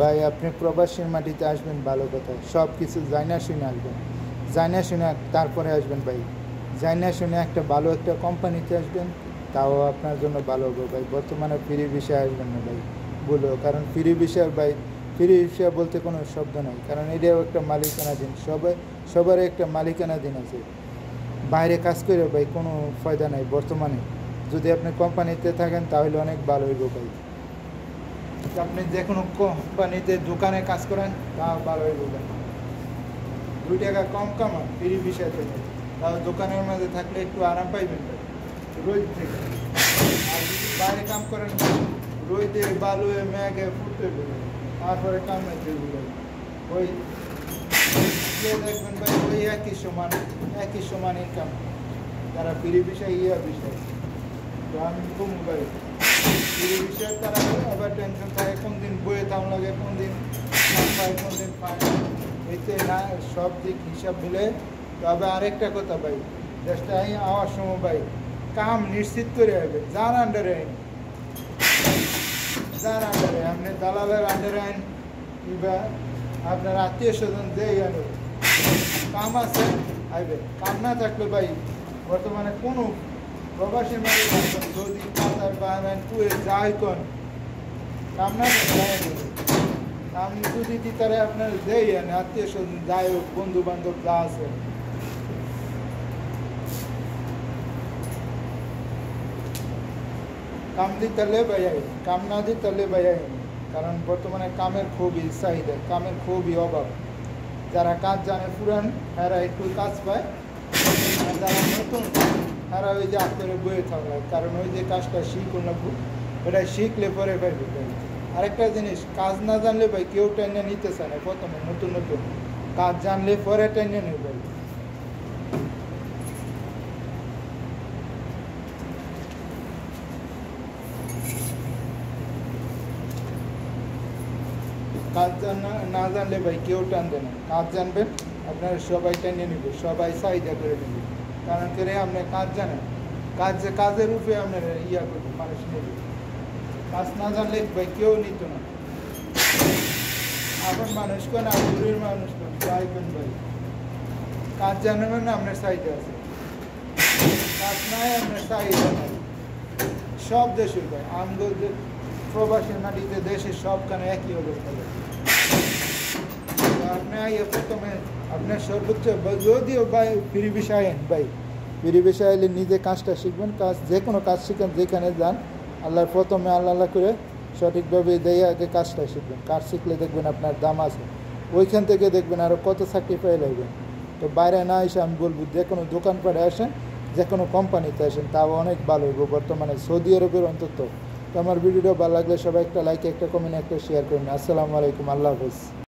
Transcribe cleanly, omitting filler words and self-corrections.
ভাই আপনি প্রবাসীর মাটিতে আসবেন ভালো কথা, সব কিছু জানা শুনে আসবেন, জানা শুনে তারপরে আসবেন ভাই। জানা শুনে একটা ভালো একটা কোম্পানিতে আসবেন, তাও আপনার জন্য ভালো হবে ভাই। বর্তমানে ফ্রি বিষয়ে আসবেন না ভাই, বলো, কারণ ফ্রি বিষয় ভাই, ফ্রি বিষয় বলতে কোনো শব্দ নাই, কারণ এটাও একটা মালিকানাধীন, সবার একটা মালিকানাধীন আছে। বাইরে কাজ করে ভাই কোনো ফায়দা নাই বর্তমানে। যদি আপনি কোম্পানিতে থাকেন তাহলে অনেক ভালো হইব ভাই। আপনি যে কোনো কোম্পানিতে দোকানে কাজ করেন তা ভালো হইব ভাই, 2 টাকা কম কামান ফ্রি বিষয় থেকে, তাও দোকানের মধ্যে থাকলে একটু আরাম পাইবেন ভাই রোদ থেকে। আর যদি বাইরে কাম করেন রোদে বালুয়ে মেঘে ফুটতে দেবে, তারপরে কামে দেবে ভাই, ওই দেখবেন ভাই ওই একই সমান ইনকাম, তারা ফ্রি বিষয় বিষয়। তো আমি কমু ভাই ফ্রি বিষয়, তারা আবার টেনশন থাকে কোন দিন বইয়ে দাম লাগে, কোন দিন পায়, কোন দিন পায় না, এতে না সব দিক হিসাব মিলে। তবে আরেকটা কথা ভাই, দেশটা আওয়ার সময় ভাই কাম নিশ্চিত করে হবে, যার আন্ডারে আইন, যার আন্ডারে আপনি দালালের আন্ডারে আইন কিংবা আপনার আত্মীয় স্বজন যেই আনো, কাম আছে আইবে, কাম না থাকলে ভাই বর্তমানে কোনো প্রবাসী মানুষ যদি কাতার বাহারান কুয়েত যাই কোন কাম না থাকলে কাম যদি তারা আপনার যেই আনে, আত্মীয় স্বজন যাই হোক, বন্ধু বান্ধব যা আছে, কাম দিতে ভাই, কাম না দিতে ভাই, কারণ বর্তমানে কামের খুবই চাহিদা, কামের খুবই অভাব। যারা কাজ জানে পুরান এরা একটু কাজ পায়, আর যারা নতুন এরা ওই যে করে বয়ে থাকলে, কারণ ওই যে কাজটা শিখুন না, ওটা শিখলে পরে পাইবে ভাই। আরেকটা জিনিস, কাজ না জানলে ভাই কেউ টেনে নিতে চায় না, প্রথমে নতুন নতুন কাজ জানলে পরে টেনে নেবে ভাই। কাজ না জানলে ভাই কেউ টানবে না, কাজ জানবেন আপনারা সবাই টেনে নেবে, সবাই চাহিদা করে নেবে, কারণ করে আপনি কাজ জানেন, কাজের উপরে আপনার করবে, মানুষ নেবে। কাজ না জানলে ভাই কেউ নিত না, আপন মানুষ কোন আর দূরের মানুষ কোন যাই কোন ভাই, কাজ জানবেন না আপনার চাহিদা আছে, কাজ নাই আপনার চাহিদা নাই। সব দেশে ভাই আমগো প্রবাসী মাটিতে দেশের সবখানে একই অবস্থা। আপনি প্রথমে আপনার সর্বোচ্চ যদিও ভাই ফ্রি বিষয় ভাই, ফ্রি বিষয় এলে নিজে কাজটা শিখবেন, কাজ যে কোনো কাজ শিখেন যেখানে যান, আল্লাহর প্রথমে আল্লাহ করে সঠিকভাবে দিয়ে আগে কাজটা শিখবেন। কাজ শিখলে দেখবেন আপনার দাম আছে, ওইখান থেকে দেখবেন আরও কত চাকরি পেয়ে লাগবেন। তো বাইরে না এসে আমি বলবো যে কোনো দোকানপাটে আসেন, যে কোনো কোম্পানিতে আসেন, তাও অনেক ভালো হইব বর্তমানে সৌদি আরবের অন্তত। তো আমার ভিডিওটা ভালো লাগলে সবাই একটা লাইক, একটা কমেন্ট, একটা শেয়ার করুন। আসসালামু আলাইকুম, আল্লাহ হাফেজ।